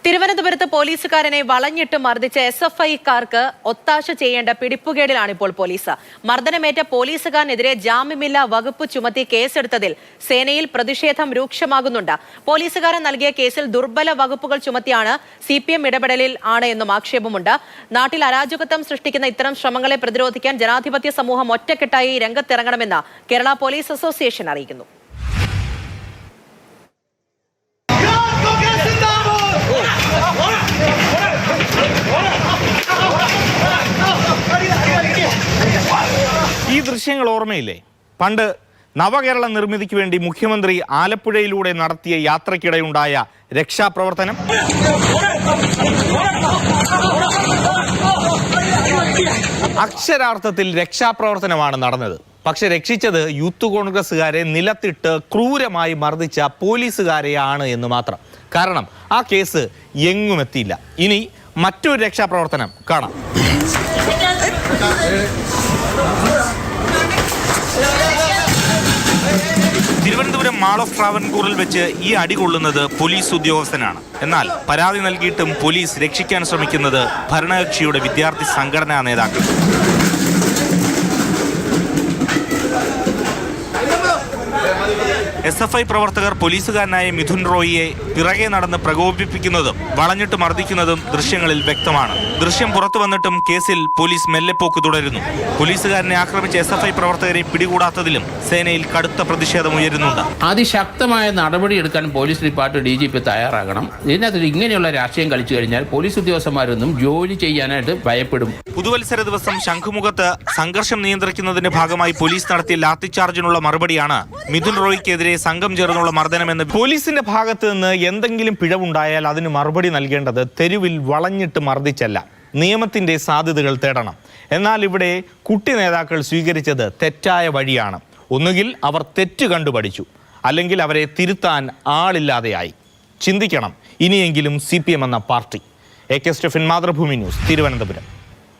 തിരുവനന്തപുരത്ത് പോലീസുകാരനെ വളഞ്ഞിട്ട് മർദ്ദിച്ച SFIക്കാർക്ക് ഒത്താശ ചെയ്യേണ്ട പിടിപ്പുകേടിലാണ് ഇപ്പോൾ പോലീസ്. മർദ്ദനമേറ്റ പോലീസുകാരനെതിരെ ജാമ്യമില്ലാ വകുപ്പ് ചുമത്തി കേസെടുത്തതിൽ സേനയിൽ പ്രതിഷേധം രൂക്ഷമാകുന്നുണ്ട്. പോലീസുകാരൻ നൽകിയ കേസിൽ ദുർബല വകുപ്പുകൾ ചുമത്തിയാണ് CPM ഇടപെടലിൽ ആണ് എന്നും ആക്ഷേപമുണ്ട്. നാട്ടിൽ അരാജകത്വം സൃഷ്ടിക്കുന്ന ഇത്തരം ശ്രമങ്ങളെ പ്രതിരോധിക്കാൻ ജനാധിപത്യ സമൂഹം ഒറ്റക്കെട്ടായി രംഗത്തിറങ്ങണമെന്ന് കേരള പോലീസ് അസോസിയേഷൻ അറിയിക്കുന്നു. ഈ ദൃശ്യങ്ങൾ ഓർമ്മയില്ലേ? പണ്ട് നവകേരള നിർമ്മിതിക്ക് വേണ്ടി മുഖ്യമന്ത്രി ആലപ്പുഴയിലൂടെ നടത്തിയ യാത്രയ്ക്കിടെയുണ്ടായ രക്ഷാപ്രവർത്തനം. അക്ഷരാർത്ഥത്തിൽ രക്ഷാപ്രവർത്തനമാണ് നടന്നത്. പക്ഷെ രക്ഷിച്ചത് യൂത്ത് കോൺഗ്രസുകാരെ നിലത്തിട്ട് ക്രൂരമായി മർദ്ദിച്ച പോലീസുകാരെയാണ് എന്ന് മാത്രം. കാരണം ആ കേസ് എങ്ങും എത്തിയില്ല. ഇനി മറ്റൊരു രക്ഷാപ്രവർത്തനം കാണാം. തിരുവനന്തപുരം മാൾ ഓഫ് ട്രാവൻകൂറിൽ വെച്ച് ഈ അടി കൊള്ളുന്നത് പോലീസ് ഉദ്യോഗസ്ഥനാണ്. എന്നാൽ പരാതി നൽകിയിട്ടും പോലീസ് രക്ഷിക്കാൻ ശ്രമിക്കുന്നത് ഭരണകക്ഷിയുടെ വിദ്യാർത്ഥി സംഘടനാ നേതാക്കൾ. SFI പ്രവർത്തകർ പോലീസുകാരനായ മിഥുൻ റോയിയെ പിറകെ നടന്ന് പ്രകോപിപ്പിക്കുന്നതും വളഞ്ഞിട്ട് മർദ്ദിക്കുന്നതും ദൃശ്യങ്ങളിൽ വ്യക്തമാണ്. ദൃശ്യം പുറത്തു വന്നിട്ടും കേസിൽ പോലീസ് മെല്ലെപ്പോക്ക് തുടരുന്നു. പോലീസുകാരനെ ആക്രമിച്ച SFI പ്രവർത്തകരെ പിടികൂടാത്തതിലും സേനയിൽ കടുത്ത പ്രതിഷേധം ഉയരുന്നുണ്ട്. അതിശക്തമായ നടപടിയെടുക്കാൻ പോലീസ് ഡിപ്പാർട്ട്മെന്റ് DGP തയ്യാറാകണം. ഇതിനകത്ത് ഇങ്ങനെയുള്ള രാഷ്ട്രീയം കളിച്ചു കഴിഞ്ഞാൽ പോലീസ് ഉദ്യോഗസ്ഥന്മാരൊന്നും ജോലി ചെയ്യാനായിട്ട് ഭയപ്പെടും. പുതുവത്സര ദിവസം ശംഖുമുഖത്ത് സംഘർഷം നിയന്ത്രിക്കുന്നതിന്റെ ഭാഗമായി പോലീസ് നടത്തിയ ലാത്തിചാർജിനുള്ള മറുപടിയാണ് മിഥുൻ റോയിക്കെതിരെ സംഘം ചേർന്നുള്ള മർദ്ദനമെന്ന്. പോലീസിന്റെ ഭാഗത്ത് നിന്ന് എന്തെങ്കിലും പിഴവുണ്ടായാൽ അതിന് മറുപടി നൽകേണ്ടത് തെരുവിൽ വളഞ്ഞിട്ട് മർദ്ദിച്ചല്ല, നിയമത്തിന്റെ സാധ്യതകൾ തേടണം. എന്നാൽ ഇവിടെ കുട്ടി നേതാക്കൾ സ്വീകരിച്ചത് തെറ്റായ വഴിയാണ്. ഒന്നുകിൽ അവർ തെറ്റ് കണ്ടുപഠിച്ചു, അല്ലെങ്കിൽ അവരെ തിരുത്താൻ ആളില്ലാതെയായി. ചിന്തിക്കണം ഇനിയെങ്കിലും CPM എന്ന party. AK Stephin, Mathrubhumi news, Thiruvananthapuram.